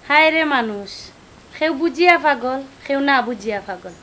হায় রে মানুষ, কেউ বুঝিয়া পাগল, কেউ না বুঝিয়া পাগল।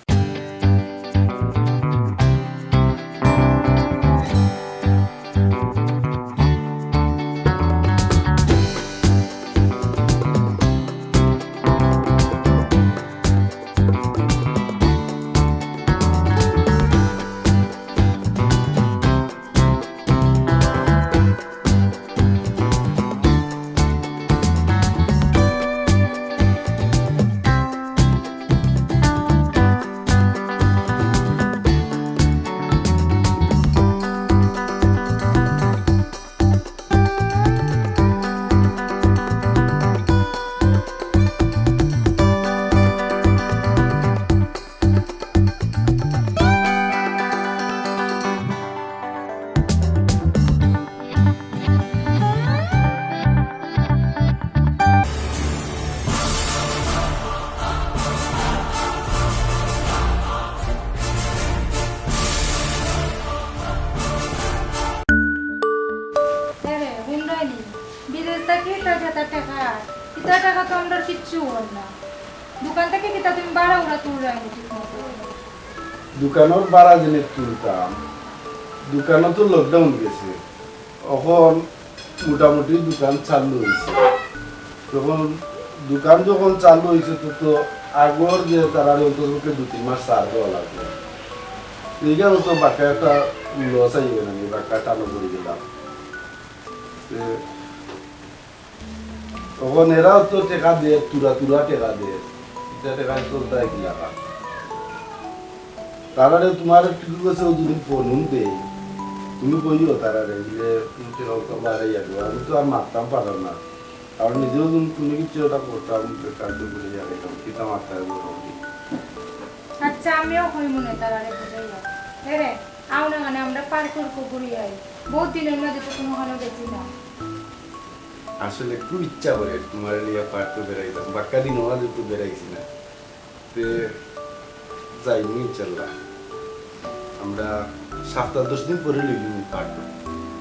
দোকানের বাড়া জিনিস তুলতাম, দোকানে তো লকডাউন গেছে, এখন মোটামুটি দোকান চালু হয়েছে। তখন দোকান যখন চালু হয়েছে তো আগর যে তারা অন্তত 2-3 মাস চার দেওয়া লাগবে, এইখানে তো বাকি একটা লস আইবে না, বাকি টানো করে গেলাম। তখন এরাও তো টেকা দেয়, তুরা টেকা দেয়, টেকা চলতে কি লাগা। তারারে তোমার ঠিক আছে যদি ফোন দেই, তুমি কইও তারারে যে বাইরে যাবো, আমি তো আর মারতাম পারলাম না, কারণ নিজেও তুমি কিছু ওটা করতাম, কার্য করে যাবে কিতা মারতে হবে। আচ্ছা আমিও কই মনে তারারে বুঝাইয়া রে আও না মানে আমরা পার করব ঘুরি আই, বহুত দিনের মধ্যে তো কোনো হলো গেছি না। আসলে খুব ইচ্ছা করে তোমার লিয়া পার করে বেড়াইতাম, বাক্কা দিন ওরা একটু বেড়াইছি না, যাইনি ইনশাল্লাহ। আমরা 7-10 দিন পরে লইলি পার।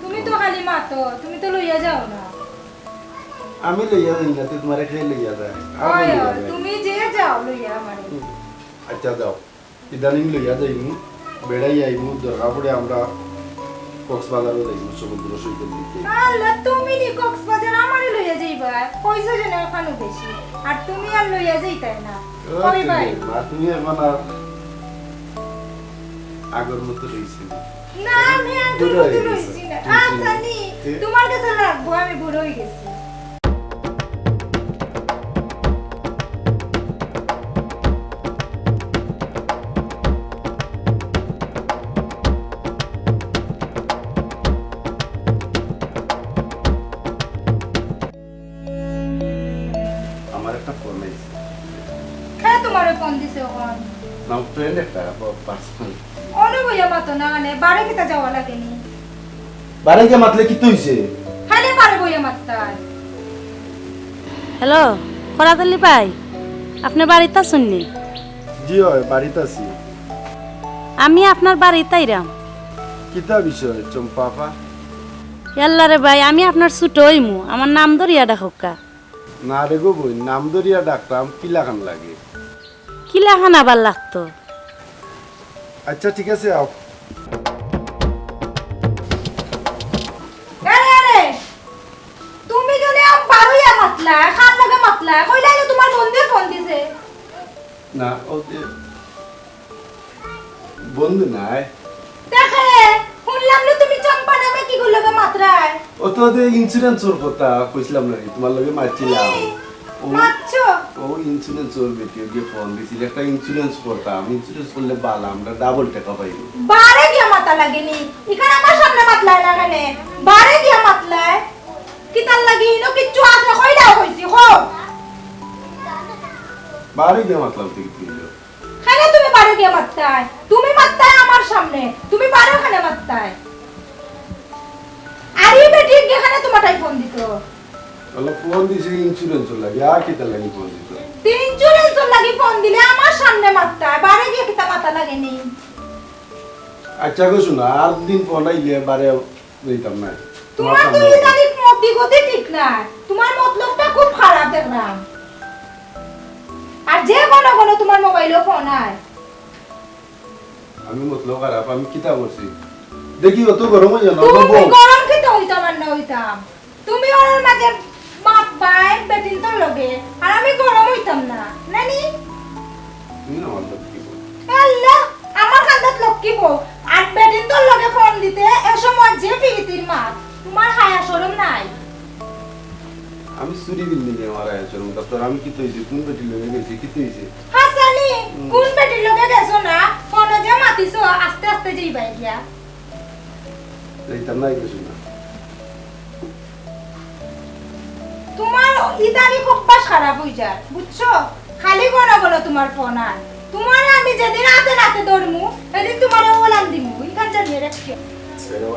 তুমি তো খালি মাতো, তুমি তো লইয়া যাও না। আমি লইয়া যাই না, তোমার খেয়ে লইয়া যায়। তুমি যে যাও লইয়া আমারে। আচ্ছা যাও, ইদানিং লইয়া যাইনি, বেড়াই আইমু, দরকার পড়ে আমরা কক্সবাজারও যাইমু, সমুদ্র সৈকত দিতে। আল্লাহ, তুমি নি কক্সবাজার আমারে লইয়া যাইবা, পয়সা জেনে ওখানে বেশি, আর তুমি আর লইয়া যাইতাই না। কই ভাই তুমি এখন আর আগের মতো রইছি না, আমি আগের মতো রইছি না। আচ্ছা নি তোমার কাছে লাগবো, আমি বুড়ো হয়ে গেছি। আমার একটা ফোন আইছে। হ্যাঁ তোমারে ফোন দিছে ওখান নাম ফ্রেন্ড একটা পার্সোনাল। অনে বইয়া মাতো না মানে বারে কিতা যাওয়া লাগেনি। বারে কে মাতলে কি হইছে? খালি বারে বইয়া মাততাই। হ্যালো করাতলি ভাই, আপনি বাড়িতে আছেন নি? জি হয়, বাড়িতে আছি। আমি আপনার বাড়িতে আইরাম। কিতা বিষয় চম্পাপা? ইয়াল্লা রে ভাই, আমি আপনার ছোট হইমু, আমার নাম ধরিয়া ডাকা। না রে গো বই, নাম ধরিয়া ডাকতাম কি লাগান লাগে? কিলা খান আবার লাগতো? আচ্ছা ঠিক আছে আও। আরে তুমি যদি আম বারুইয়া মাতলা, খান লাগা মাতলা, কইলা যে তোমার বন্ধু ফোন দিছে। না ও বন্ধু নাই। দেখে শুনলাম না তুমি চম্পা নামে কি গুলো মাত্রায়। ও তো ইন্স্যুরেন্সর কথা কইছিলাম না, তোমার লগে মারছিলাম। মারছো? ও ইন্স্যুরেন্স ওর বেটি ওকে ফোন দিছিল, একটা ইন্স্যুরেন্স করতাম, ইন্স্যুরেন্স করলে ভালো, আমরা ডাবল টাকা পাইব। বারে গিয়া মাতা লাগেনি, এখানে আমার সামনে মাতলায় লাগানে, বারে গিয়া মাতলায় কি তার লাগি ইনো কিচ্ছু আছে কইলা হইছি হো। বাড়ি গিয়ে মাতলাম থেকে কিনলো। খানে তুমি বারে গিয়া মাততায়, তুমি মাততায় আমার সামনে, তুমি বারে খানে মাততায়। আরে বেটি এখানে তোমারটাই ফোন দিত। বলে ফোন দিছি ইন্স্যুরেন্সর লাগে, আর কিতা লাগি ফোন দিত? ইন্স্যুরেন্সর লাগি ফোন দিলে আমার সামনে মাততায়, বারে গিয়া কিতা মাতা লাগেনি। আচ্ছা গো শোনা, আর দিন ফোন আইলে বারে দিতাম না। তোমার তো ইদানিং মতি গতি ঠিক না, তোমার মতলবটা খুব খারাপ দেখলাম। ঘন ঘন তোমার মোবাইলে ফোন আয়? আমি মতলব খারাপ, আমি কিতা করছি দেখি অত গরম হয়ে জানো তুমি গরম খেতে হইতাম আর না হইতাম? তুমি ওর মাঝে বাপ ভাই বেটিন তোর লগে, আর আমি গরম হইতাম না নানি? তুমি না আমার কি বল আল্লাহ, আমার কান্দাত লক্ষ্মী বউ আর বেটিন তোর লগে ফোন দিতে এ সময় যে ফিরিতির মাত, তোমার হায়া শরম নাই? আমি চুরি বিল নিয়ে আমার আয়াচর তোর আমি কি তৈছি কোন বেটি লগে গেছি কি তৈছি হাসানি, কোন বেটির লগে গেছো না? ফোনে যে মাতিছো আস্তে আস্তে যাইবাই গিয়া। যাইতাম না কিছু না। তোমার ইদানি অভ্যাস খারাপ হয়ে যায় বুঝছো, খালি ঘন ঘন তোমার ফোন আয়। তোমার আমি যেদিন হাতে নাতে ধরমু সেদিন তোমার ওলাম দিমু, ইখান জানিয়ে রাখিও। সেরকম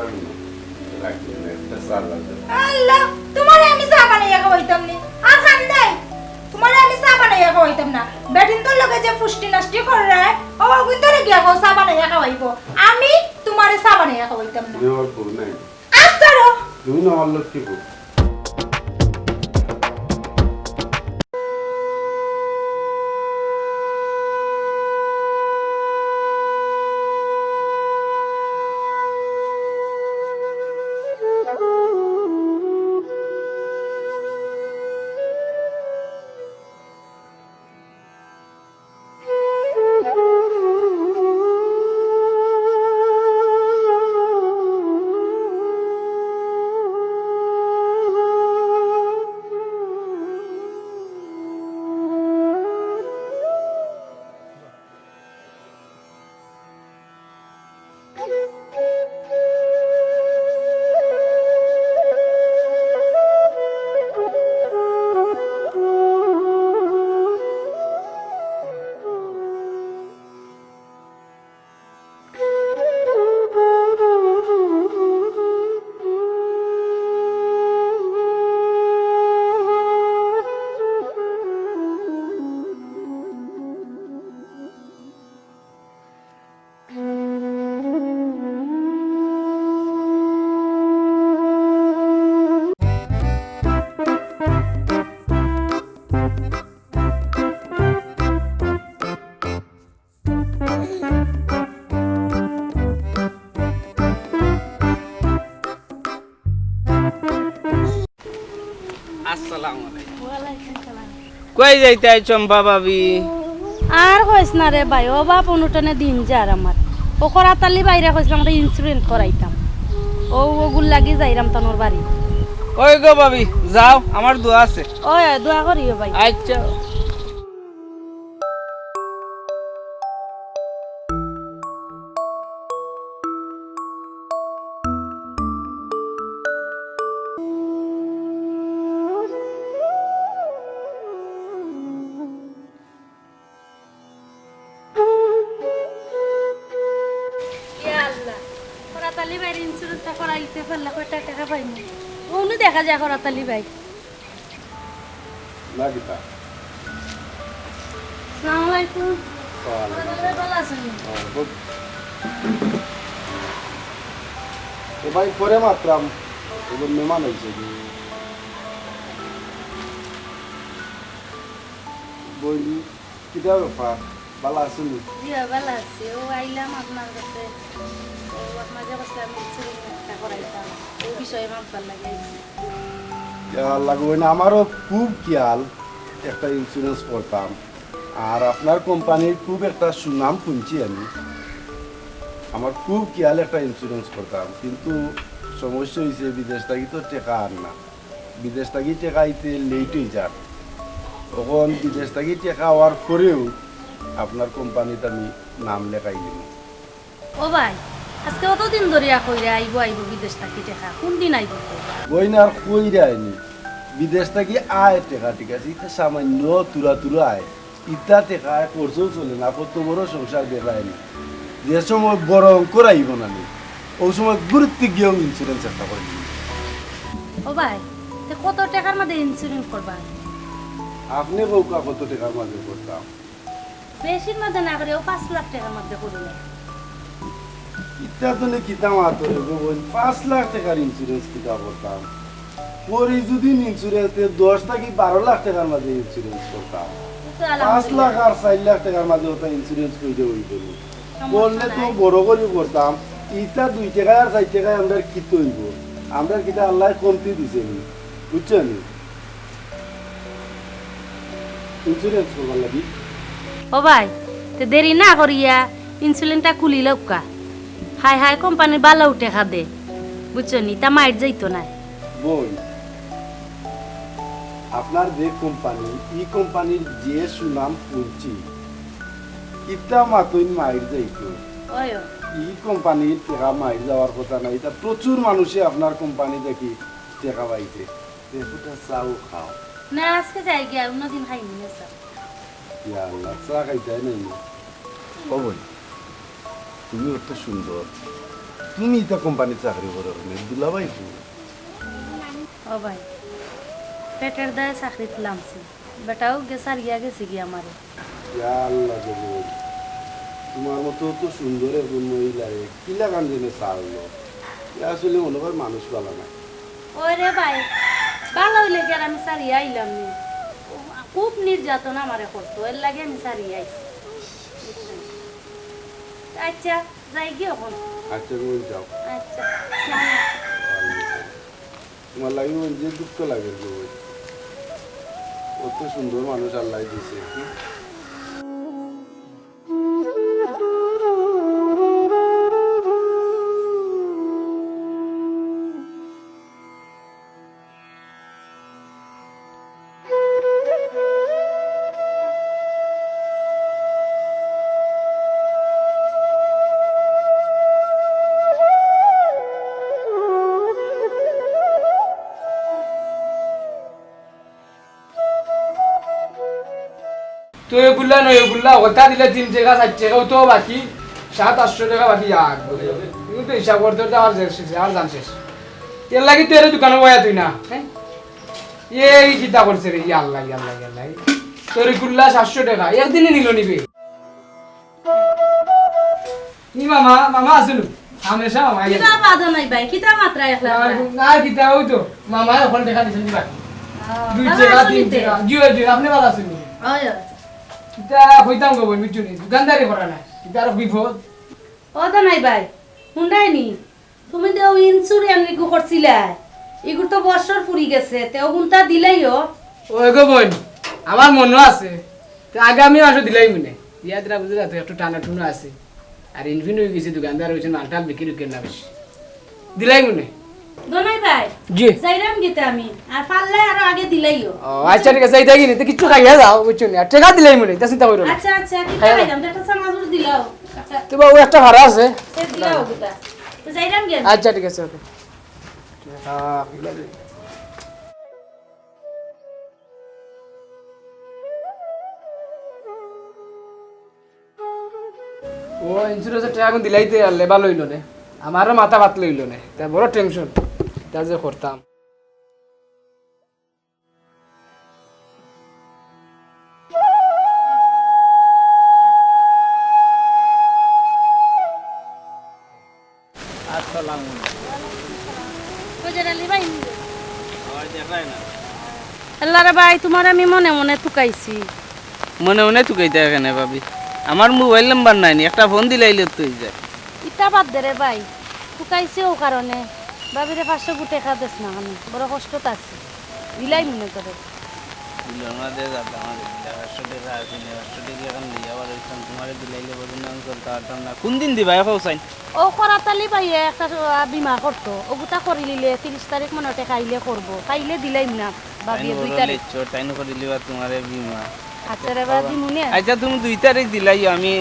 রাখি না একটা সার লাগবে আল্লাহ, তোমার আমি চা বানাইয়া খাওয়াইতাম নি আর খান নাই, তোমার আমি চা বানাইয়া খাওয়াইতাম না। বেটিন তোর লগে যে পুষ্টি নষ্টি করে ও কিন্তু গিয়া গো চা বানাইয়া খাওয়াইবো, আমি তোমার চা বানাইয়া খাওয়াইতাম না। তুমি আমার বউ নাই, আস্তারো তুমি না আমার লোক কি বউ। আসসালামু আলাইকুম। কই যাইতে চম্পা ভাবি? আর কইস না রে ভাই, ও বাপ অনুটনে দিন যার আমার ও করাতালি বাইরে কইছিলাম আমরা ইন্স্যুরেন্স করাইতাম, ও ওগুল লাগি যাইরাম তানোর বাড়ি। ওই গো ভাবি যাও, আমার দোয়া আছে। ওই দোয়া করিও ভাই। আচ্ছা। ইয়া আল্লাহ, করাতালি বাইরে ইন্স্যুরেন্সটা করাইতে পারলে কয়টা টাকা পাইমু? ওনু দেখা যায় করাতালি ভাই। না কিতা আসসালামু আলাইকুম। ওয়ালাইকুম ভালো আছেন? তো ভাই পরে মাত্রাম এবার মেহমান হয়েছে বইলি কিতা ব্যাপার ভালো আছেন? জি ভালো আছি। ও আইলাম আপনার কাছে, ও আপনার যে কাছে আমি ইন্স্যুরেন্সটা করাইতাম ওই বিষয়ে মাপবার লাগে আইছি। খেয়াল লাগবে না, আমারও খুব খেয়াল একটা ইন্স্যুরেন্স করতাম, আর আপনার কোম্পানির খুব একটা সুনাম শুনছি আমি, আমার খুব খেয়াল একটা ইন্স্যুরেন্স করতাম, কিন্তু সমস্যা হয়েছে বিদেশ থাকি তো টেকা আর না, বিদেশ থাকি টেকা আইতে লেট হয়ে যাক, তখন বিদেশ থাকি টেকা হওয়ার পরেও আপনার কোম্পানিতে আমি নাম লেখাই দিন। ও ভাই, আজকে কতদিন ধরে কইরে আইব আইব বিদেশ থাকি দেখা, কোন দিন আইব? বই না আর কই যায়নি, বিদেশ থাকি আয় টেকা, ঠিক আছে, ইটা সামান্য তুলা তুলা আয়, ইটা টেকা করছেও চলে না, কত বড় সংসার বেড়ায়নি, যে সময় বড় অঙ্কর আইব না নি, ওই সময় গুরুত্ব গিয়েও ইন্স্যুরেন্স একটা করে দিন। ও ভাই, তে কত টাকার মধ্যে ইন্স্যুরেন্স করবা? আপনি বউকা কত টাকার মাঝে করতাম? বেশির মধ্যে না করে 5 লাখ টাকার মধ্যে করলে। ইটা তো নে কিতা মাত্র 5 লাখ টাকার ইন্স্যুরেন্স কিতা করতাম? পরি যদি ইন্স্যুরেন্স 10 থেকে 12 লাখ টাকার মাঝে ইন্স্যুরেন্স করতাম, 5 লাখ আর 4 লাখ টাকার মাঝে ওটা ইন্স্যুরেন্স করে হইত। বললে তো বড় করে করতাম, ইটা 2 টাকা আর 4 টাকায় আমরা কি তৈব, আমরা কিটা আল্লাহ কমতি দিছে, বুঝছেন? ইন্স্যুরেন্স করবার লাগি ও ভাই তে দেরি না করিয়া ইনসুলিনটা খুলি লৌকা। হাই হাই কোম্পানির বালা উঠে দে, বুঝছো নি? তা মাইট যাইতো না। বই আপনার যে কোম্পানি, এই কোম্পানির যে সুনাম শুনছি, ইটা মাতইন মাইর যাইতো। ওয়ো এই কোম্পানির টাকা মাইর যাওয়ার কথা নাই। তা প্রচুর মানুষে আপনার কোম্পানি দেখি টাকা পাইছে। দেখোটা চাও খাও। না আজকে যাই গিয়া অন্যদিন খাইনি না স্যার। ইয়া আল্লাহ, চা খাইতে নাই না। ও বই, তুমি অত সুন্দর, তুমি এটা কোম্পানির চাকরি করো না, দুলাভাই তুমি। ও ভাই পেটের দায়ে চাকরি তুলামছি, বেটাও গেছার গিয়া গেছে গিয়া আমারে। ইয়া আল্লাহ গো বই, তোমার মতো তো সুন্দর একজন মহিলারে কিলা গান জেনে চাললো। আসলে মনে হয় মানুষ ভালো না। ওই রে ভাই ভালো হইলে গিয়ে আমি সারিয়ে আইলাম নি। খুব নির্যাতন আমারে করতো, এর লাগে আমি সারিয়ে আইছি। আচ্ছা যাই গিয়ে এখন। আচ্ছা তুমি যাও। আচ্ছা তোমার লাগে যে দুঃখ লাগে গো বই, অত সুন্দর মানুষ আল্লাহ দিছে। তো এগুলা নয়, এগুলা ওটা দিলে 3 টাকা 4 টাকাও তো বাকি 700-800 টাকা বাকি আর কিন্তু হিসাব করতে করতে আর শেষ, আর জান শেষ। এর লাগি তো এর দোকানে বয়া তুই না, হ্যাঁ এই কিতা করছে রে, আল্লাহ আল্লাহ আল্লাহ। তোর এগুলা 700 টাকা একদিনে নিল নিবে। নি মামা, মামা আসলু হামেশা মামা আইয়া কিতা বাদো নাই ভাই, কিতা মাত্রা একলা না কিতা ওই তো মামা ওখানে দেখা দিছেন বাকি 2 টাকা 3 টাকা জিও জিও আপনি ভালো আছেন? ওই কিতা কইতাম গো বই মিটুনি দোকানদারি করা না, কিতা আর বিপদ। ও তো নাই ভাই শুনাই নি, তুমি তো ইন্স্যুরেন্স লিগু করছিলা, এগুলো তো বছর ফুরি গেছে, তেও গুনটা দিলাইও। ওই গো বোন আমার মনে আছে, তো আগামী মাসে দিলাই মনে ইয়াদরা বুঝলা তো একটু টানা টুনা আছে, আর ইনফিন হয়ে গেছে দোকানদার হয়েছে মালটাল বিক্রি করে না বেশি দিলাই মনে। দোনাই ভাই জি যাইরাম গিতে আমি, আর পারলে আরো আগে দিলাইও। ও আচ্ছা ঠিক আছে, এইটা কি নিতে কিচ্ছু খাইয়া যাও বুঝছো না, আর টাকা দিলাই মনে, তা চিন্তা করো না। আচ্ছা আচ্ছা কি খাইলাম, একটা সামাজুর দিলাও। আচ্ছা তো বাবু একটা ভাড়া আছে, সে দিলাও গুতা, তো যাইরাম গে। আচ্ছা ঠিক আছে ওকে। ও ইন্স্যুরেন্সের টাকা এখন দিলাইতে আনলে ভালো হইল না, আমারও মাথা ভাত লইল না, তা বড় টেনশন তা যে করতাম। আসসালামু কইজারালি ভাই আওয়াজ দেখাই না। আল্লাহ রে ভাই, তোমার আমি মনে মনে তুকাইছি। মনে মনে তুকাইতে এখানে ভাবি, আমার মোবাইল নাম্বার নাই নি, একটা ফোন দিলাইলে তুই যায়। ইটা বাদ দে রে ভাই, তুকাইছি ও কারণে ভাবিরে 500 গুটে খা দেস না, আমি বড় কষ্টত আছি, দিলাই মনে করে। আমাদের আমাদের 100 টাকা আছে, 100 টাকা এখন দিয়ে আবার ওইখান তোমার দিলাইলে বলুন না চলতে পারতাম না। কোন দিন দিবা এখন চাই? ও করাতালি ভাই একটা বিমা করতো, ও গুতা করি লিলে 30 তারিখ মনে হতে খাইলে করবো, খাইলে দিলাই না ভাবিয়ে 2 তারিখ। টাইম করে দিলিবা তোমার বিমা। আচ্ছা রে ভাই দিমুনে। আচ্ছা তুমি 2 তারিখ দিলাই, আমি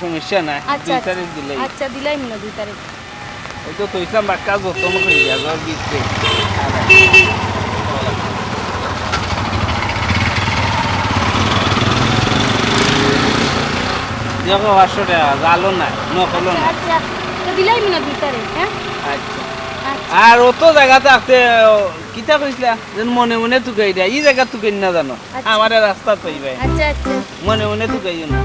সমস্যা নাই, আচ্ছা 2 তারিখ দিলাই। আচ্ছা দিলাই মনে 2 তারিখ। ওই তো কইছিলাম বাক্কা যত্ন করে দিয়া যাও দিতে। দেখো 500 টাকা জালো না, নকলো না। আচ্ছা তো দিলাই মনে 2 তারিখ। হ্যাঁ আচ্ছা আচ্ছা আর অত জায়গাতে আসতে কিতা কইছিলা যেন মনে মনে তুকাই দিয়া, এই জায়গা তুকাই না জানো, আচ্ছা। আমার রাস্তা পাইবে আচ্ছা আচ্ছা মনে মনে তুকাই না।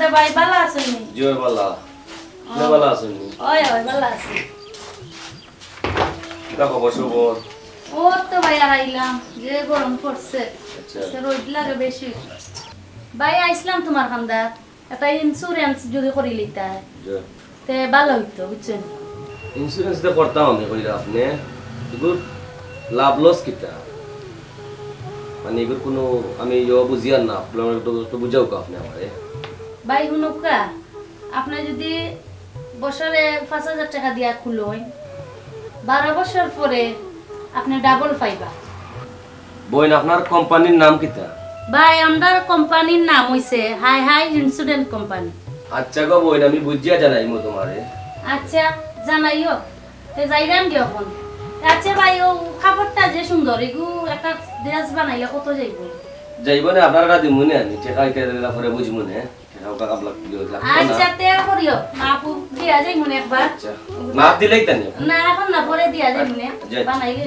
দে ভাই ভালো আছেন নি? জয় বালা নে বালা আছেন ওই ওই ভালো আছি। কিটা খবর সবর ও তো ভাই আর আইলাম, যে গরম পড়ছে। আচ্ছা সে রোদ লাগে বেশি। ভাই আইসলাম তোমার খান্দা, একটা ইন্স্যুরেন্স যদি করি লিতা জয় তে ভালো হইতো বুঝছেন। ইন্স্যুরেন্স দে করতাম আমি কইরা আপনি এগুর লাভ লস কিটা মানে এগুর কোনো আমি ইয়ে বুঝিয়ার না আপনার একটু বুঝাও কা আপনি আমারে ভাই হুনুকা, আপনি যদি বছরে 5,000 টাকা দিয়া খুলোই, 12 বছর পরে আপনি ডাবল পাইবা। বইন আপনার কোম্পানির নাম কিটা ভাই আমার কোম্পানির নাম হইছে হাই হাই ইন্স্যুরেন্স কোম্পানি। আচ্ছা গো বইন আমি বুঝিয়া জানাইমু তোমারে আচ্ছা জানাইও, তে যাইরাম কি এখন। আচ্ছা ভাই ও খাবারটা যে সুন্দর, এগু একটা ড্রেস বানাইলে কত যাইব? যাইব না আপনার কাছে দিমু না আমি টাকা আইতে দিলা পরে বুঝমু না টাকা ওটা কাবলা দিও আচ্ছা তে করিও, মাপু দিয়া যাই মনে একবার। আচ্ছা মাপ দিলেই তানি না এখন না, পরে দিয়া যাই মনে বানাইলে।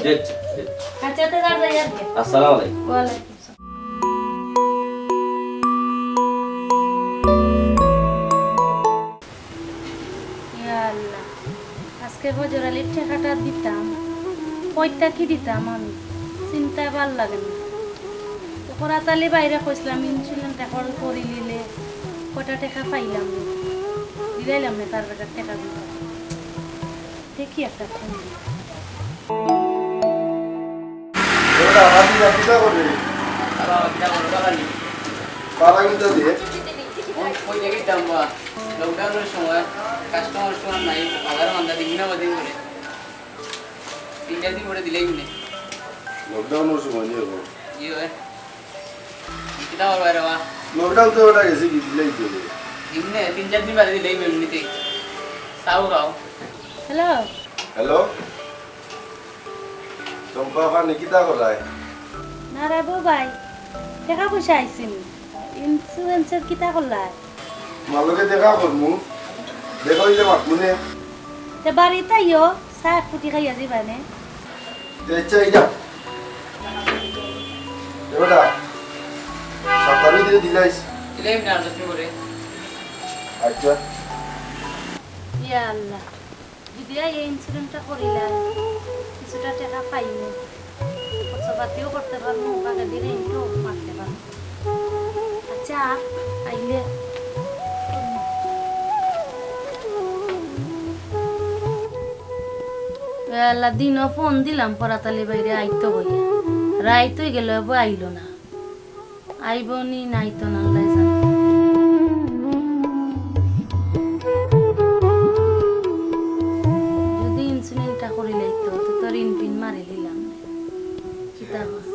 আচ্ছা তে যা যাই আর কি। আসসালামু আলাইকুম ওয়ালাইকুম আসসালাম। ইয়া আল্লাহ, আজকে বজরালির টাকাটা দিতাম, কয়টা কি দিতাম আমি চিন্তায় ভাল লাগে না। তো করাতালি বাইরে কইছিলাম ইন্স্যুরেন্স এখন করি নিলে কয়টা টাকা পাইলাম না, দিলাইলাম না তার বেটার টাকা দিতাম। দেখি একটা ফোন দিই। ওটা হাতি কিটা করে পালা কিটা দিয়ে লকডাউনের সময় কাস্টমার নাই, আবার মান্দা দিন না বাদিন করে 3 দিন করে দিলেই মনে লকডাউনের সময় নিয়ে গো কি হয় কিটা আর বাইরে বা লকডাউন তো ওটা গেছে কি দিলেই দিলে দিনে 3-4 দিন বাদে দিলেই এমনিতে তাও খাও। হ্যালো, হ্যালো চম্পা খান কিটা করায় না রে বউ ভাই, টাকা পয়সা আইসিন, ইন্স্যুরেন্সের কিতা করলাই? মালকে দেখা করমু দেখো যে মাতমুনে তে বাড়িতে আইও, চা ফুটি খাইয়া যাবানে। আচ্ছা এইটা ওটা সপ্তাহে দিয়ে দিলাইস দিলেই না আর তুমি করে আচ্ছা ইয়া আল্লাহ, যদি এই ইন্স্যুরেন্সটা করিলাই কিছুটা টাকা পাইনি, খরচপাতিও করতে পারবো, বাগে দিনে ইনকাম মারতে পারবো। আচ্ছা আইলে আল্লাহ দিনও ফোন দিলাম পরাতালি বাইরে আইতো বইয়া, রাইতই গেল আইলো না, আইব নি নাইতো না আল্লাহ জানে। যদি ইন্সুলিনটা করিলে তো তোর ইনপিন মারি দিলাম কিতা হয়।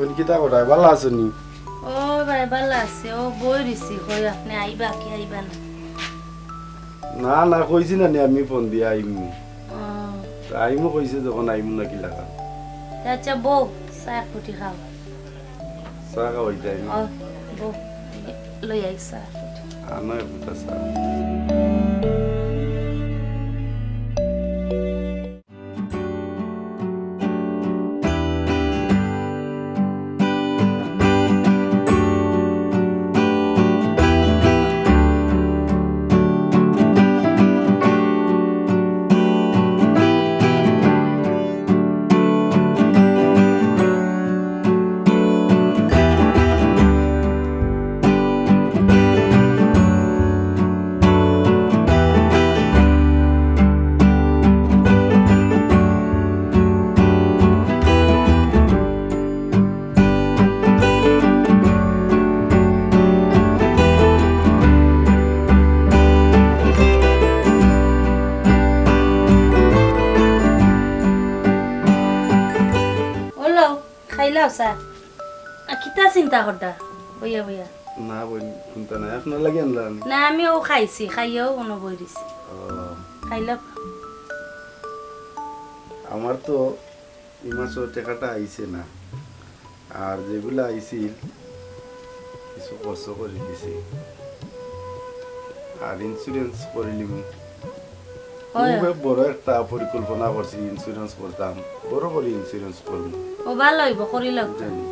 কোন কিটা করায় ভালো আছে নি ও ভাই ভালো আছে, ও বই দিছি কই আপনি আইবা কি আইবা না। না না কইছি না নি আমি ফোন দিয়ে আইমু ও, আইমু কইছে যখন আইমু না কি লাগা আচ্ছা বউ চা ফুটি খাও। চা খাওয়াইতে আইমু ও বউ লই আই চা ফুটি। আনা একটা চা খাইলাও চা, কিতা চিন্তা করতা বইয়া বইয়া? না বই কোনটা নাই আপনার লাগে আনলাম না আমিও খাইছি, খাইয়াও কোনো বই দিছি, খাইলাম। আমার তো এই মাসের টাকাটা আইছে না, আর যেগুলা আইছিল কিছু খরচ করে দিছি আর ইন্স্যুরেন্স করে নিব খুব বড় একটা পরিকল্পনা করছি ইন্স্যুরেন্স করতাম বড় বড় ইন্স্যুরেন্স করবো ও ভালো হইব করি লাগতো জানি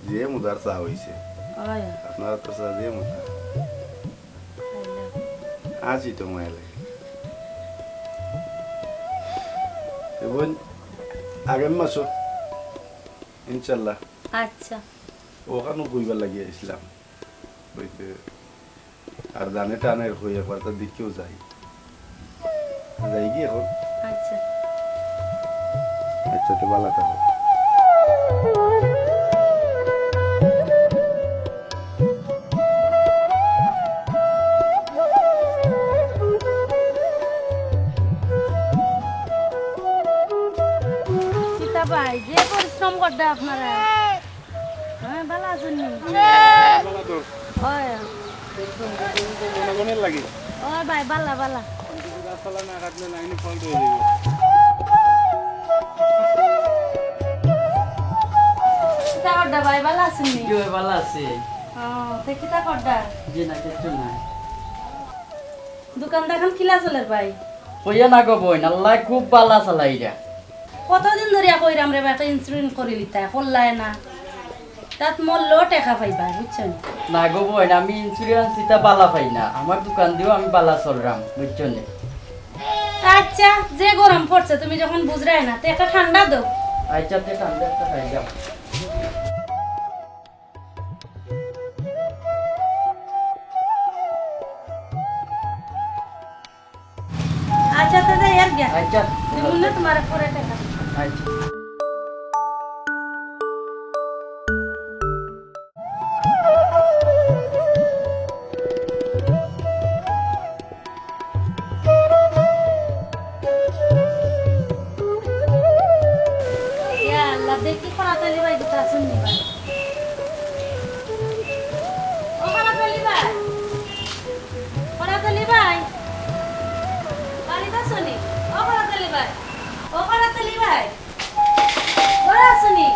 যে মুদার চা হয়েছে হয় আপনারা তো চা যে মুদা আজই তো মায়া লাগে এবং আগের মাসও ইনশাল্লাহ আচ্ছা ওখানেও বইবার লাগিয়ে আসলাম বইতে আর দানে টানের হয়ে একবার তার দিকেও যাই যাই কি এখন আচ্ছা আচ্ছা তো ভালো থাকো সীতা ভাই যে পরিশ্রম করতে আপনারা হ্যাঁ ভালো আছেন নি ও ভাই বালা বালা কিতা করডা ভাই ভালো আছেন নি কি হয় ভালো আছে তে কিতা করডা জি না কিছু নাই দোকান দেখান কিলা চলে ভাই কইয়া না গো বই আল্লাহ খুব ভালো চালাই যা কতদিন ধরিয়া কইরাম রে একটা ইন্স্যুরেন্স করে লিতা করলাই না তাত মূল্য টাকা পাইবা বুঝছেন না গো বই আমি ইন্স্যুরেন্স এটা বালা পাই না আমার দোকান দিও আমি বালা চলরাম বুঝছো নে আচ্ছা যে গরম পড়ছে তুমি যখন বুঝরাই না তো একটা ঠান্ডা দাও আচ্ছা তে ঠান্ডা একটা খাই যাও আচ্ছা তো যাই আর গিয়া আচ্ছা দিমু না তোমার পরে টাকা আচ্ছা ইয়া আল্লাহ দেখি করাতালি ভাই দিতে আসুন নি ভাই ও করাতালি ভাই করাতালি ভাই বাড়িতে আসুনি ও করাতালি ভাই ও করাতালি ভাই ঘরে আসুনি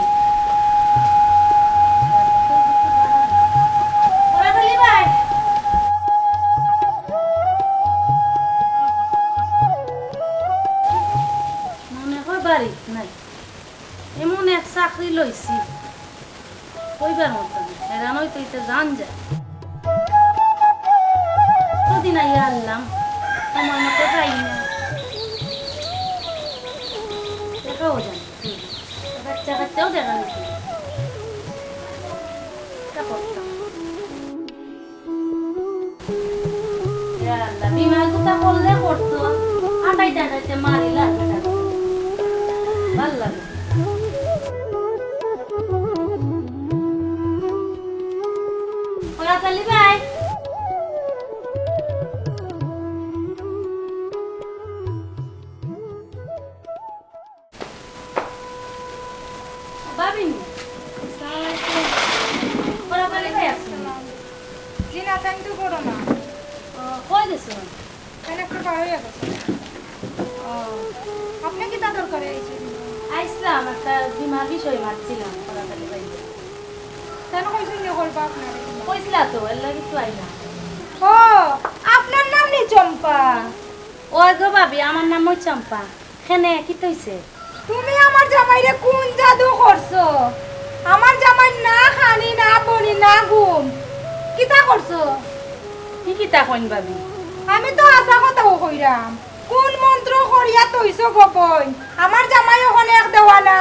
করাতালি ভাই মনে হয় বাড়ি নাই এমন এক চাকরি লইছি কইবার মতো হেরান হইতে হইতে জান যায় কদিন আইয়া আনলাম সময় মতো পাই না দেখাও জানি বাচ্চা কাচ্চাও দেখা নিচ্ছি বিমার কথা করলে করতো আটাইতে আটাইতে মারিলা ভাল লাগে করাতালি ভাই বাবিনি করাতালি ভাই আসুন জি না তাই তো করো না কই দিছো কেন একটু বার হয়ে গেছে আপনি কি তা দরকার হয়েছে আইসলাম একটা বিমার বিষয় মারছিলাম করাতালি ভাই কেন কইছেন যে করবা আপনার কইছিলা তো এর লাগি তো আইলাম ও আপনার নাম নি চম্পা ওই গো ভাবি আমার নাম ওই চম্পা খেনে কি তৈছে তুমি আমার জামাইরে কোন জাদু করছো আমার জামাই না খানি না বনি না ঘুম কিতা করছো কি কি তা কইন ভাবি আমি তো আশা কথা কইরাম কোন মন্ত্র করিয়া তৈছো গোপন আমার জামাই ওখানে এক দেওয়ানা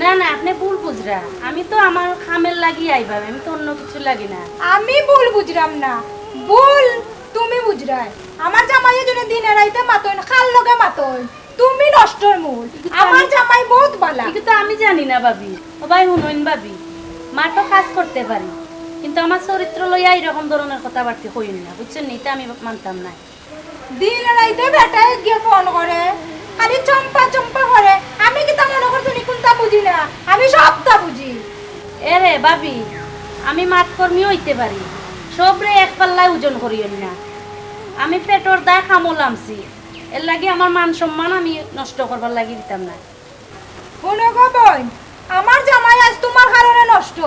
না না আপনি ভুল বুঝরা আমি তো আমার খামের লাগি আইবা আমি তো অন্য কিছু লাগি না আমি ভুল বুঝরাম না ভুল তুমি বুঝরাই আমার জামাইয়ে জন্য দিনে রাইতে মাতন খাল লগে মাতন তুমি নষ্টর মূল আমার জামাই বহুত বালা কিন্তু তো আমি জানি না ভাবি ও ভাই শুনুন ভাবি মা তো কাজ করতে পারি কিন্তু আমার চরিত্র লইয়া এরকম ধরনের কথাবার্তা কইন না বুঝছেন এটা আমি মানতাম না দিনে রাইতে বেটায় গিয়ে ফোন করে খালি চম্পা চম্পা করে আমি কি তা মনে করছো নি কোনটা বুঝি না আমি সবটা বুঝি এরে ভাবি আমি মাঠ কর্মী হইতে পারি সবরে এক পাল্লায় ওজন করিও না আমি পেটর দা খামলামছি এর লাগি আমার মান সম্মান আমি নষ্ট করবার লাগি দিতাম না শুনো গো বোন আমার জামাই আজ তোমার কারণে নষ্ট।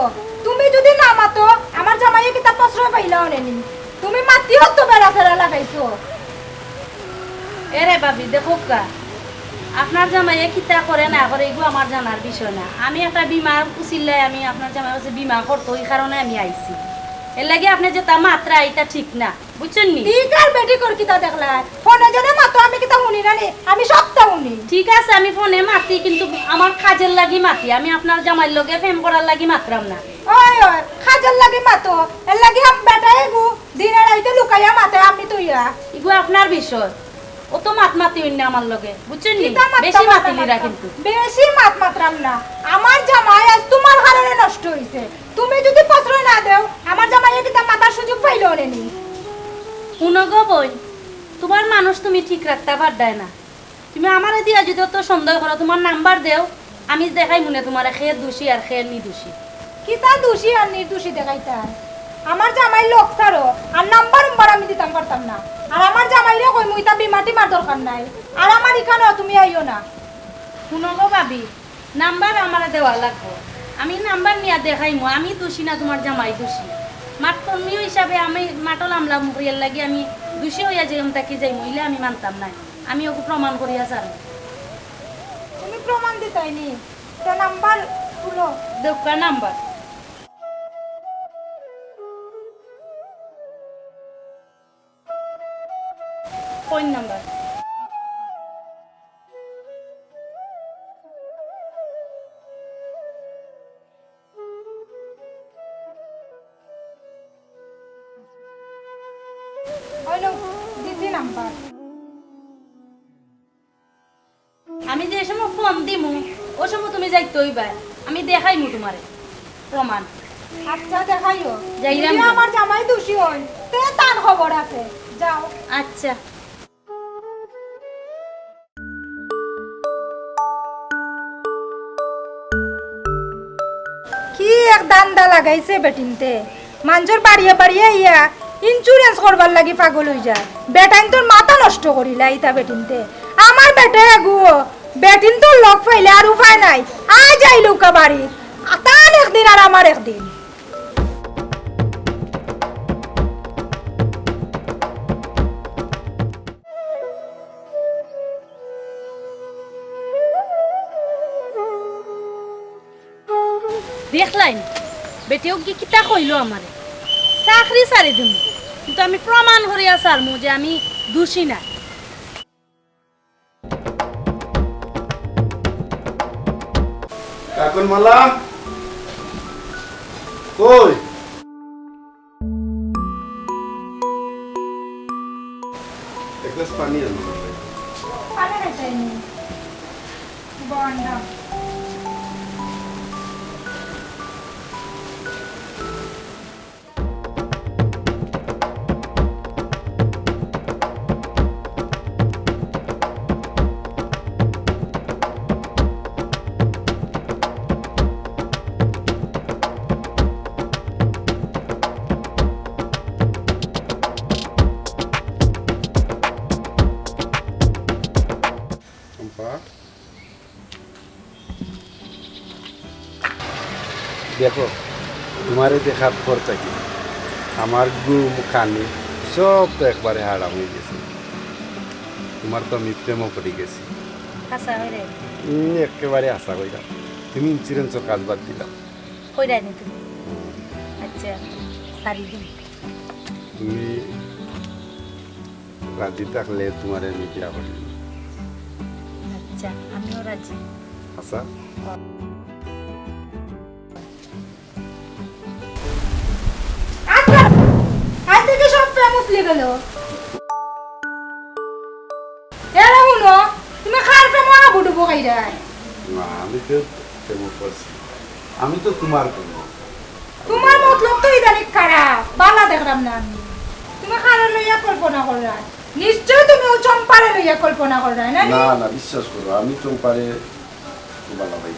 তুমি যদি না মাতো আমার জামাইয়ে কিতা প্রশ্রয় পাইলাও নেনি। তুমি মাতিও তো বেড়া ফেরা লাগাইছো। এরে ভাবি দেখো কা আপনার জামাইয়ে কিতা করে না করে এগুলো আমার জানার বিষয় না। আমি একটা বিমা উচিল্লাই আমি আপনার জামাই কাছে বিমা করতো ওই কারণে আমি আইছি। এর লাগে আপনি যে তা মাত্রা এটা ঠিক না, বুঝছেন নি? ঠিক আর বেটি কর কিতা দেখলা ফোনে জনে মাতো আমি কিতা শুনি না নি, আমি সবটা শুনি। ঠিক আছে আমি ফোনে মাতি, কিন্তু আমার কাজের লাগি মাতি। আমি আপনার জামাইয়ের লগে প্রেম করার লাগি মাত্রাম না। ওই ওই খাজার লাগি মাতো, এর লাগি আম বেটাই গু দিনে রাইতে লুকাইয়া মাতে আমি তুইয়া। এগুলো আপনার বিষয়, ও তো মাত মাতি হইনি আমার লগে, বুঝছেন নি? কিতা মাত্রা বেশি মাত্রা মাতিলিরা মাত্রা। কিন্তু বেশি মাত্রাম না। আমার জামাই আজ তোমার কারণে নষ্ট হইছে। তুমি যদি প্রশ্রয় না দেও আমার জামাইয়ে কিতা মাতার সুযোগ পাইলো নেনি। শুনগো বই, তোমার মানুষ তুমি ঠিক রাখতে পারদায় না। তুমি আমারে দিয়া যদি তো সন্দেহ করো, তোমার নাম্বার দেও, আমি দেখাই মনে তোমার খেয়ে দোষী আর খেয়ে নিদোষী। কিতা দোষী আর নির্দোষী দেখাইতা। আমার জামাই লোক ছাড়ো আর নাম্বার আমি দিতাম পারতাম না। আর আমার জামাইরে কই মুইতা বিমাটি মার দরকার নাই। আর আমার এখানে তুমি আইও না। শুনগো ভাবি, নাম্বার আমার দেওয়া লাগবো। আমি নাম্বার নিয়ে দেখাইমু আমি দোষী না তোমার জামাই দোষী। মাটকর্মী হিসাবে আমি মাটল আমলা মুখরিয়ার লাগি আমি দোষী হইয়া যাইম তাকে যাই মহিলা আমি মানতাম না। আমি ওকে প্রমাণ করিয়া চাই। তুমি প্রমাণ দিতাইনি তো নাম্বার খুলো। দেউকার নাম্বার কোন নাম্বার? হইলো দিদি নাম্বার। আমি যে সময় ফোন দিমু ও সময় তুমি যাইতে হইবা। আমি দেখাইমু তোমারে প্রমাণ। আচ্ছা দেখাইও। যাইরাম যদি তো। আমার জামাই দোষী হই তে তার খবর আছে। যাও। আচ্ছা কি এক দান্দা লাগাইছে বেটিনতে। মানুষের বাড়িয়ে বাড়িয়ে ইয়া ইন্স্যুরেন্স করবার লাগি পাগল হই যায়। বেটাইন তোর মাথা নষ্ট করিলা ইতা বেটিনতে। আমার বেটায় গুয়ো বেটিন তোর লোক পাইলে আর উপায় নাই। আয় যাই লুকা বাড়ি তার একদিন আর আমার একদিন। দেখলাইন বেটিও কি কিতা কইলো আমারে চাকরি ছাড়ি দিম, কিন্তু আমি প্রমাণ করিয়া ছাড়মু যে আমি দোষী না। কাকন মালা কই? এক গ্লাস পানি আনো। পানি খাইতাইনি বন্ডা। দেখো তোমারে দেখার পর থাকি আমার ঘুম কানে সব তো একবারে হারাম হয়ে গেছে। তোমার তো আমি প্রেমও পড়ে গেছি। আচ্ছা হইরে একেবারে আশা করিলাম তুমি ইন্স্যুরেন্সের কাজ বাদ দিলাম। কইরাই নি তুমি? আচ্ছা সারি দিন। তুমি রাজি থাকলে তোমার আমি বিয়া করি। আচ্ছা আমিও রাজি। আচ্ছা আচ্ছা আজ থেকে সব প্রেম উতলে গেল। এরা শুনো তুমি খার প্রেম হাবুডুবু খাইরাই। না আমি তো প্রেম করছি, আমি তো তোমার প্রেম। তোমার মতলব তো ইদানিং খারাপ বালা দেখলাম না আমি। তুমি খারে লইয়া কল্পনা করা নিশ্চয় তুমি ও চম্পারে লইয়া কল্পনা করা না? না না বিশ্বাস করো আমি চম্পারে ভালো ভাই,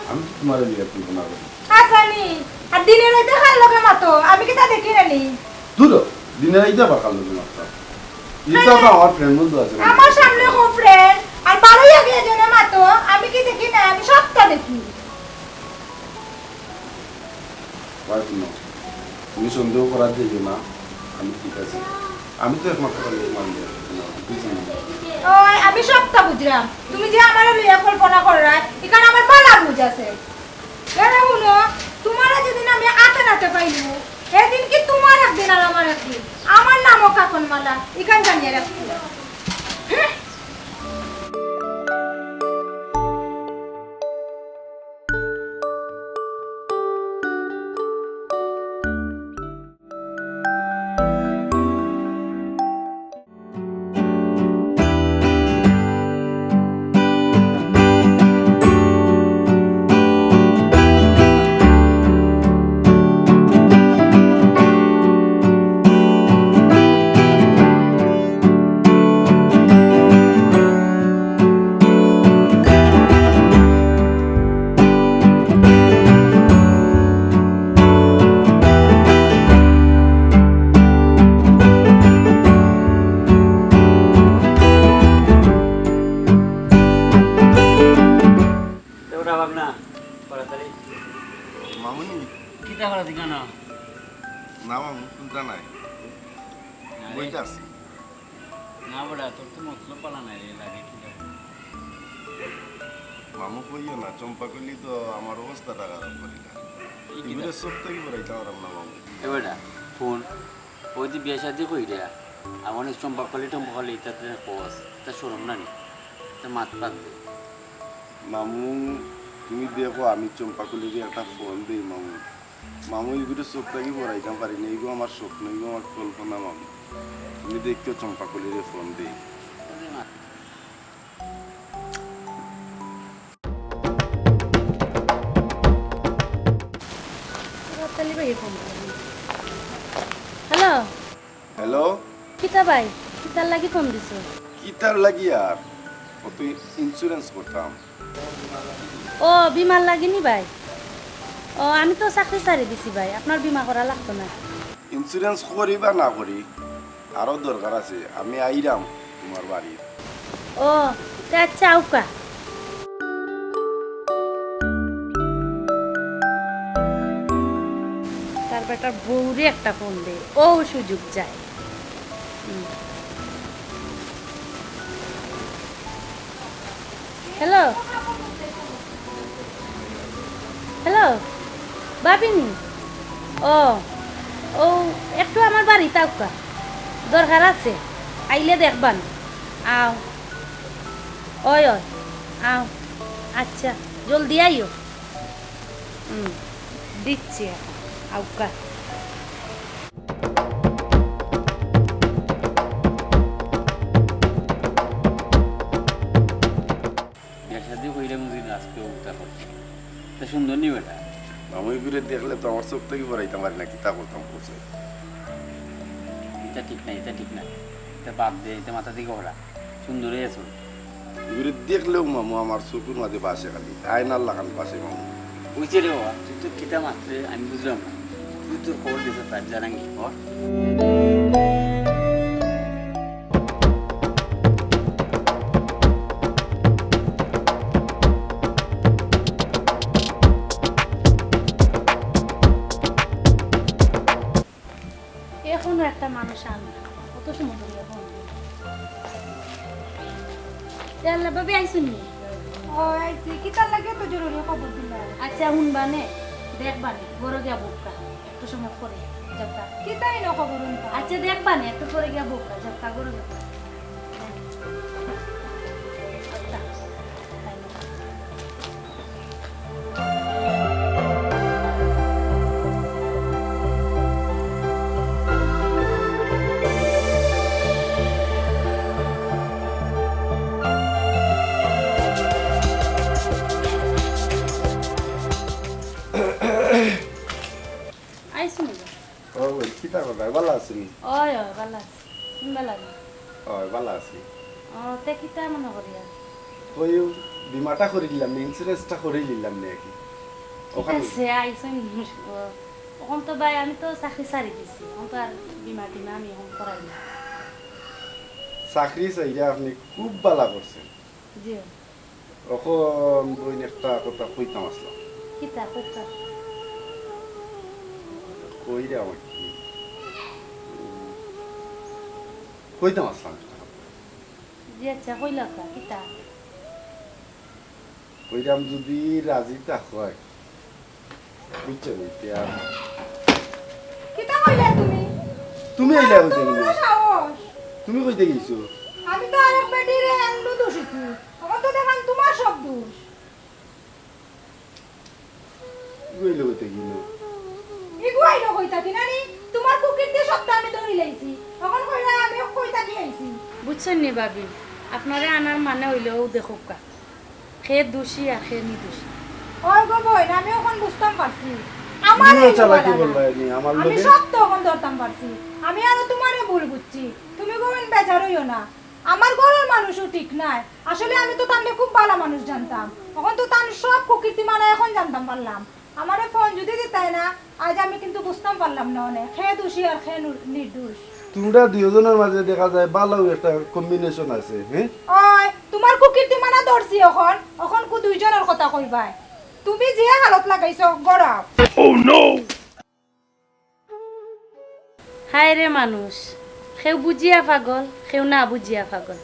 আমি তো তোমার বিয়ে কল্পনা করি। আসানি আর দিনে রাতে খার লগে মাতো আমি কি তা দেখি নানি? দূর দিনে রাইতে বা কাল দিন মাত্র এটা তো আমার ফ্রেন্ড বন্ধু আছে। আমার সামনে খুব ফ্রেন্ড আর বারোই আগে জনে মাতো আমি কি দেখি না? আমি সবটা দেখি। সন্দেহ করার দিও না, আমি ঠিক আছে। আমি তো একমাত্র মানব ওই আমি সবটা বুঝলাম, তুমি যে আমার লইয়া কল্পনা কররা এখানে আমার বালা বুঝ আছে। কেন শুনো, তোমার যেদিন আমি আতে নাতে পাইলু সেদিন কি তোমার একদিন আর আমার একদিন, আমার নামও কাকন মালা এখান জানিয়ে রাখছি। ওটা ভাব না তাড়াতাড়ি মামুনি কিতা করা দিকা না না মামু চিন্তা নাই, বইতে আছি। না বড়া তোর তো মতলব পালা নাই রে লাগে কি মামু কইও না, চম্পা করলি তো আমার অবস্থাটা খারাপ করি না। এগুলো সব থেকে বেড়াইতে পারলাম না মামু। এবারে ফোন ওই যে বিয়ে শাদি কই রে আমার চম্পা খালি তাতে কোস তা শরম না নি তা মাত পাত দে মামু তুমি দেখো, আমি চম্পাকুলিকে একটা ফোন দিই মামু। মামু এগুলো চোখ থেকে পড়াইতে পারি না, এগুলো আমার স্বপ্ন, এগুলো আমার কল্পনা মামু। তুমি দেখছো চম্পাকুলিকে ফোন দিই। হ্যালো, হ্যালো, কিতা ভাই, কিতার লাগি ফোন দিছো? কি তার লাগি আর ও তুই ইন্স্যুরেন্স করতাম। ও বিমার লাগিনি ভাই? ও আমি তো চাকরি ছাড়ি দিছি ভাই, আপনার বিমা করা লাগতো না। ইন্স্যুরেন্স করি বা না করি, আরও দরকার আছে। আমি আইরাম তোমার বাড়ি। ও তা আচ্ছা আউকা। তার বেটা বউরে একটা ফোন দে, ও সুযোগ যায়। হ্যালো হ্যালো বাবিনি, ও ও একটু আমার বাড়িতে আউকা, দরকার আছে, আইলে দেখবান। আও ওই ওই আও, আচ্ছা জলদি আইও। দিচ্ছি এখন আউকা। বিয়ে শাদি কইলে মুজি আজকে উঠা করছে তা সুন্দর নি বেটা মামু এগুলো দেখলে তো আমার চোখ থেকে পড়াইতে পারি না, কি তা করতাম করছে। এটা ঠিক নাই এটা ঠিক না, এটা বাদ দে, এটা মাথা থেকে ওরা সুন্দরই আছো। এগুলো দেখলেও মামু আমার চোখের মাঝে বাসে, খালি আয়নার লাগান বাসে মামু। বুঝছে রে বাবা, তুই তো কিতা মাত্রে আমি বুঝলাম না, তুই তোর খবর দিছ তার জানাঙ্গি খবর। এখনো একটা মানুষ আনবে কত সময় ধরে ফোন আল্লাহ বাবি আইসুনি। ওই কি তার লাগে তো জরুরি খবর দিলা? আচ্ছা শুনবানে দেখবানে বড় গিয়া বোকা একটু সময় পরে যাবকা। কি তাই না খবর উনতা? আচ্ছা দেখবানে একটু পরে গিয়া বোকা যাবকা গরু যাবকা। আইসুনি ও কি তা কথা, ভালো আছি? ওই ওই ভালো আছে, তুমি ভালো আছো? ওই ভালো আছি। ও তে কিতা মনে করি আর ওই বিমাটা করে দিলাম, ইন্স্যুরেন্সটা করে দিলাম নাকি ঠিক ওখানে। আছে আইসুন। এখন তো ভাই আমি তো চাকরি ছাড়ি দিছি, এখন তো আর বিমা টিমা আমি এখন করাই না। চাকরি চাইরা আপনি খুব ভালো করছেন। জি এখন বই একটা কথা কইতাম আসলাম। কিতা কইতা? কইরে আমার কি কইতাম আসলাম জি আচ্ছা কইলা কা কিতা কইতাম যদি রাজি থাক হয় বুঝছো এতিয়া কিতা কইলে তুমি তুমি আইলা কইতে তোমার গেছো তো সাহস। তুমি কইতে গেছো আমি তো আরেক বেটিরে এন্ডু দোষিছি এখন তো দেখান তোমার সব দোষ কইলে কইতে গেলো ইগুয়াই না কইতা কি নানি তোমার কুকিরতে সবটা আমি ধরি লাইছি এখন কইরা আমি কইতা কি আইছি বুঝছেন নি ভাবি আপনারে আনার মানে হইলেও দেখুক কা খে দোষী আর খে নিদোষী ওই গো বই আমি এখন বুঝতাম পারছি আমার তুমিও এই চালাকি বলা না। বললা নি আমার আমি লগে সব তো এখন ধরতাম পারছি আমি আরো তোমারে ভুল বুঝছি তুমি গোবেন বেজার হইও না আমার ঘরের মানুষও ঠিক নাই আসলে আমি তো তাহলে খুব ভালো মানুষ জানতাম এখন তো তার সব কুকীর্তি মানে এখন জানতাম পারলাম আমারে ফোন যদি দিতাই না আজ আমি কিন্তু বুঝতাম পারলাম না অনেক খেয়ে দোষী আর খেয়ে নির্দোষ তোমরা দুজনের মাঝে দেখা যায় ভালো একটা কম্বিনেশন আছে হ্যাঁ ওই তোমার কুকীর্তি মানা ধরছি এখন এখন কু দুইজনের কথা কইবাই তুমি যে হালত লাগাইছো গড়াও হায় রে মানুষ সেও বুঝিয়া পাগল সেও না বুঝিয়া পাগল